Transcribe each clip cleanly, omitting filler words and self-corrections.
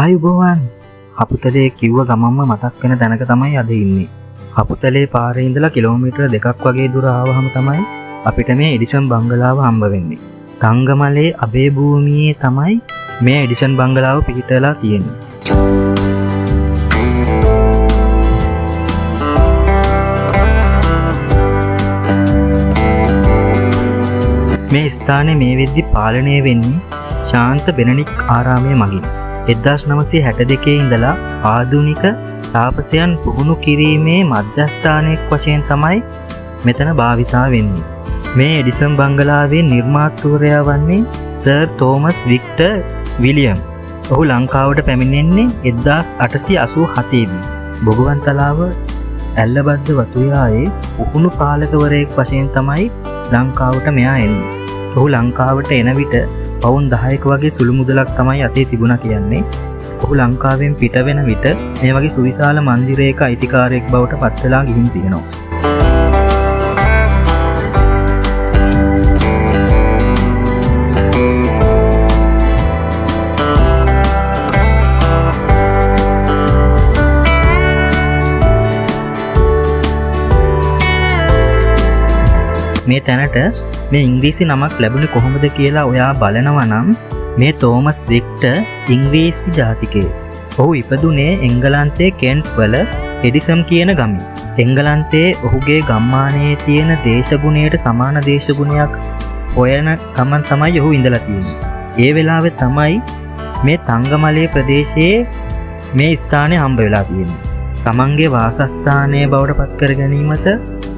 ආයුබෝවන් හපුතලේ කිව්ව ගමන්ම මතක් වෙන තැනක තමයි අද ඉන්නේ. හපුතලේ පාරේ ඉඳලා කිලෝමීටර් 2ක් වගේ දුර ආවහම තමයි අපිට මේ එඩිසන් බංගලාව හම්බ වෙන්නේ. තංගමලේ අබේ භූමියේ තමයි මේ එඩිසන් බංගලාව පිහිටලා තියෙන්නේ. මේ ස්ථානයේ මේ වෙද්දි පාලනය වෙන්නේ ශාන්ත බෙනඩික් ආරාමය මගින්. 1962 ඉඳලා ආධුනික තාපසයන් පුහුණු කිරීමේ මධ්‍යස්ථානයක් වශයෙන් තමයි මෙතන භාවිතා වෙන්නේ. මේ එඩිසන් බංගලාවේ නිර්මාතෘවරයා වන්නේ සර් තෝමස් වික්ටර් විලියම්. ඔහු ලංකාවට පැමිණෙන්නේ 1887 දී. බොගවන්තලාව ඇල්ලබද්ද වතුයායේ පුහුණු පාලකවරයෙක් වශයෙන් තමයි ලංකාවට මෙයා එන්නේ. ඔහු ලංකාවට එන විට පවුන් 10ක වගේ සුළු මුදලක් තමයි අතේ තිබුණා කියන්නේ. ඔහු ලංකාවෙන් පිට වෙන විට මේ වගේ සුවිශාල මන්දිරයක අයිතිකාරයෙක් බවට පත් වෙලා ගිහින් තියෙනවා. මේ තැනට මේ ඉංග්‍රීසි නමක් ලැබුණේ කොහොමද කියලා ඔයා බලනවා නම් මේ තෝමස් වික්ටර් ඉංග්‍රීසි ජාතිකයෙක්. ඔහු ඉපදුනේ එංගලන්තයේ කෙන්ට් වල එඩිසන් කියන ගමින්. එංගලන්තයේ ඔහුගේ ගම්මානයේ තියෙන දේශගුණයට සමාන දේශගුණයක් හොයන ගමන් තමයි ඔහු ඉඳලා තියෙන්නේ. ඒ වෙලාවේ තමයි මේ තංගමලේ ප්‍රදේශයේ මේ ස්ථානය හම්බ වෙලා තියෙන්නේ. තමන්ගේ වාසස්ථානයේ බවට පත් කර ගැනීමට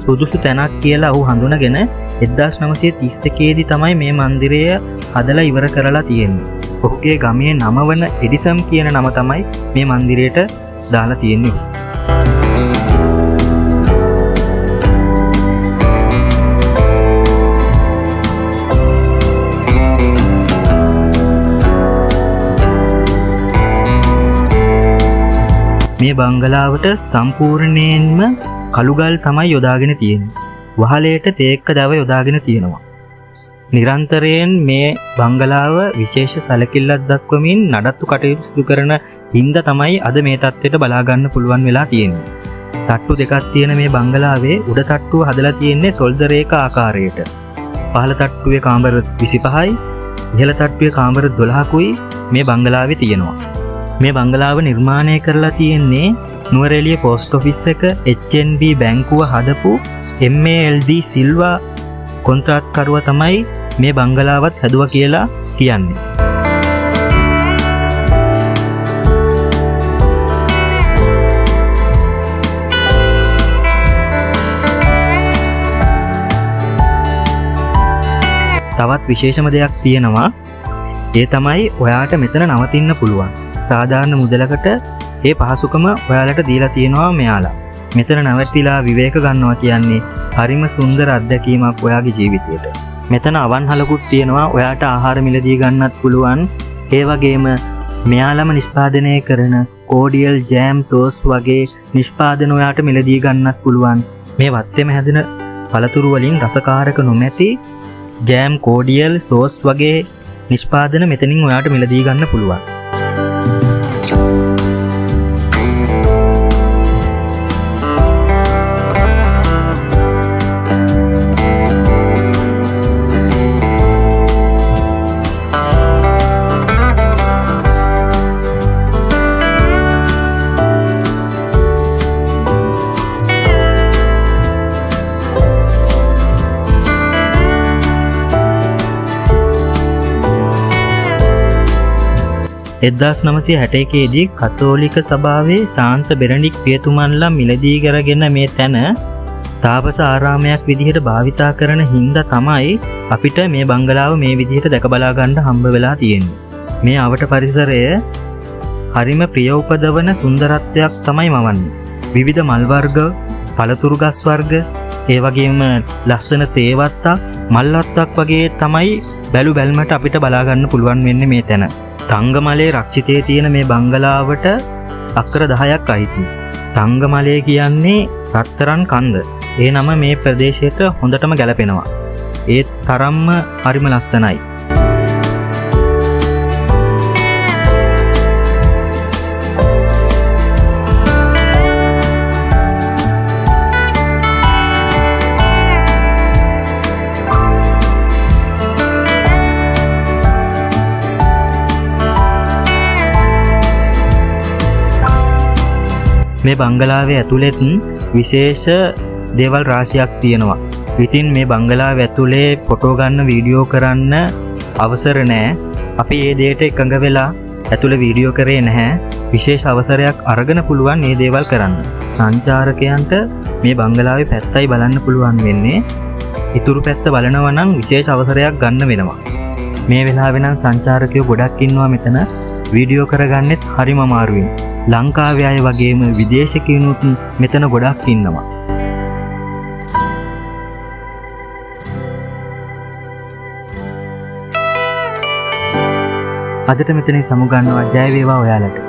සුදුසු තැනක් කියලා ඔහු හඳුනගෙන 1931 දී තමයි මේ මන්දිරය හදලා ඉවර කරලා තියෙන්නේ. ඔහුගේ ගමේ නම වන එඩිසන් කියන නම තමයි මේ මන්දිරයට දාලා තියෙන්නේ. මේ බංගලාවට සම්පූර්ණයෙන්ම කළුගල් තමයි යොදාගෙන තියෙන්නේ. වහලයට තේක්ක දව යොදාගෙන තියෙනවා. නිරන්තරයෙන් මේ බංගලාව විශේෂ සැලකිල්ලක් දක්වමින් නඩත්තු කටයුතු සිදු කරන හින්දා තමයි අද මේ තත්ත්වයට බලා ගන්න පුළුවන් වෙලා තියෙන්නේ. තට්ටු දෙකක් තියෙන මේ බංගලාවේ උඩ තට්ටුව හදලා තියෙන්නේ සොල්ද රේඛ ආකාරයට. පහළ තට්ටුවේ කාමර 25යි, ඉහළ තට්ටුවේ කාමර 12කුයි මේ බංගලාවේ තියෙනවා. මේ බංගලාව නිර්මාණය කරලා තියෙන්නේ නුවරඑළිය පෝස්ට් ඔෆිස් එක HNB බැංකුව හදපු MALD සිල්වා කොන්ත්‍රාත්කරුවා තමයි මේ බංගලාවත් හැදුවා කියලා කියන්නේ. තවත් විශේෂම දෙයක් තියෙනවා. ඒ තමයි ඔයාට මෙතන නවතින්න පුළුවන්. සාධාරණ මුදලකට ඒ පහසුකම ඔයාලට දීලා තියෙනවා මෙයාලා. මෙතන නැවතිලා විවේක ගන්නවා කියන්නේ හරිම සුන්දර අත්දැකීමක් ඔයාගේ ජීවිතයට. මෙතන අවන්හලකුත් තියෙනවා ඔයාට ආහාර මිලදී ගන්නත් පුළුවන්. ඒ වගේම මෙයාලම නිෂ්පාදනය කරන කෝඩියල් ජෑම් සෝස් වගේ නිෂ්පාදන ඔයාට මිලදී ගන්නත් පුළුවන්. මේ වත්තේම හැදෙන පළතුරු වලින් රසකාරක නොමැති ජෑම් කෝඩියල් සෝස් වගේ නිෂ්පාදන මෙතනින් ඔයාට මිලදී ගන්න පුළුවන්. එදදාස් 961 දී කතෝලික සභාවේ ශාන්ත බෙනඩික් පියතුමන්ලා මිලදී කරගෙන මේ තැන තාපස ආරාමයක් විදිහට භාවිතා කරන හින්දා තමයි අපිට මේ බංගලාව මේ විදිහට දැක බලා ගන්න හම්බ වෙලා තියෙන්නේ. මේ අවට පරිසරය හරිම ප්‍රිය උපදවන සුන්දරත්වයක් තමයි මවන්නේ. විවිධ මල් වර්ග, පළතුරු ගස් වර්ග, ඒ වගේම ලස්සන තේ වත්තක්, මල් වත්තක් වගේ තමයි බැලු බැල්මට අපිට බලා ගන්න පුළුවන් වෙන්නේ මේ තැන. තංගමලේ රක්ෂිතයේ තියෙන මේ බංගලාවට අක්කර 10ක් අයිති. තංගමලේ කියන්නේ රත්තරන් කන්ද. ඒ නම මේ ප්‍රදේශයට හොඳටම ගැලපෙනවා. ඒ තරම්ම හරිම ලස්සනයි. මේ බංගලාවේ ඇතුළෙත් විශේෂ දේවල් රාශියක් තියෙනවා. ඉතින් මේ බංගලාව ඇතුලේ ෆොටෝ ගන්න වීඩියෝ කරන්න අවසර නැහැ. අපි මේ දෙයට එකඟ වෙලා ඇතුලේ වීඩියෝ කරේ නැහැ. විශේෂ අවසරයක් අරගෙන පුළුවන් මේ දේවල් කරන්න. සංචාරකයන්ට මේ බංගලාවේ පැත්තයි බලන්න පුළුවන් වෙන්නේ. ඉතුරු පැත්ත බලනවා නම් විශේෂ අවසරයක් ගන්න වෙනවා. මේ වෙලාවේ නම් සංචාරකයෝ ගොඩක් ඉන්නවා මෙතන. වීඩියෝ කරගන්නෙත් හරිම අමාරුයි. ලංකාවේ අය වගේම විදේශිකයනුත් මෙතන ගොඩක් ඉන්නවා. අදට මෙතනින් සමුගන්නවා. ජය වේවා ඔයාලට.